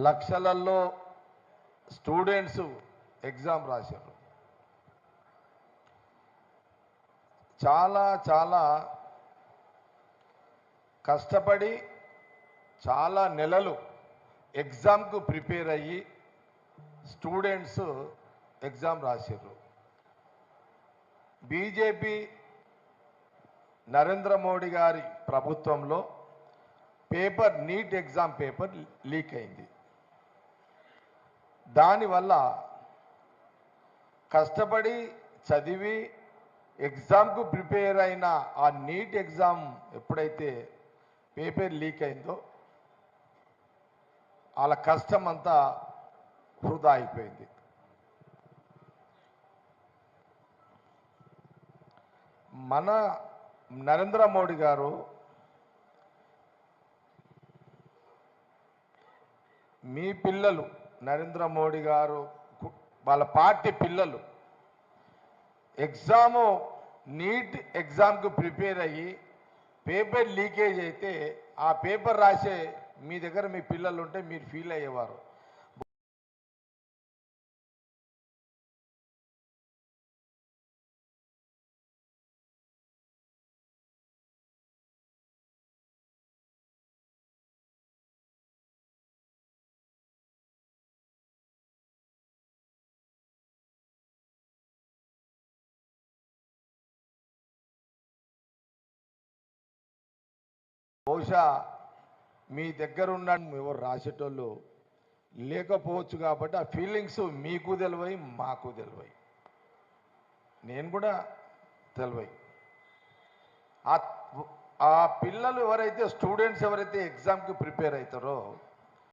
లక్షలలో students exam రాశారు. చాలా చాలా కష్టపడి చాలా నెలలు ఎగ్జామ్కు ప్రిపేర్ అయ్యి స్టూడెంట్స్ ఎగ్జామ్ రాశారు. బీజేపీ నరేంద్ర మోడీ గారి ప్రభుత్వంలో నీట్ ఎగ్జామ్ పేపర్ లీక్ అయింది. దానివల్ల కష్టపడి చదివి ఎగ్జామ్కు ప్రిపేర్ అయిన ఆ నీట్ ఎగ్జామ్ ఎప్పుడైతే పేపర్ లీక్ అయిందో వాళ్ళ కష్టం అంతా వృధా అయిపోయింది. మన నరేంద్ర మోడీ గారు మీ పిల్లలు నరేంద్ర మోడీ గారు వాళ్ళ పార్టీ పిల్లలు నీట్ ఎగ్జామ్కు ప్రిపేర్ అయ్యి పేపర్ లీకేజ్ అయితే ఆ పేపర్ రాసే మీ దగ్గర మీ పిల్లలు ఉంటే మీరు ఫీల్ అయ్యేవారు. బహుశా మీ దగ్గర ఉన్న ఎవరు రాసేటోళ్ళు లేకపోవచ్చు కాబట్టి ఆ ఫీలింగ్స్ మీకు తెలివై మాకు తెలివై నేను కూడా తెలివై. ఆ పిల్లలు ఎవరైతే స్టూడెంట్స్ ఎవరైతే ఎగ్జామ్కి ప్రిపేర్ అవుతారో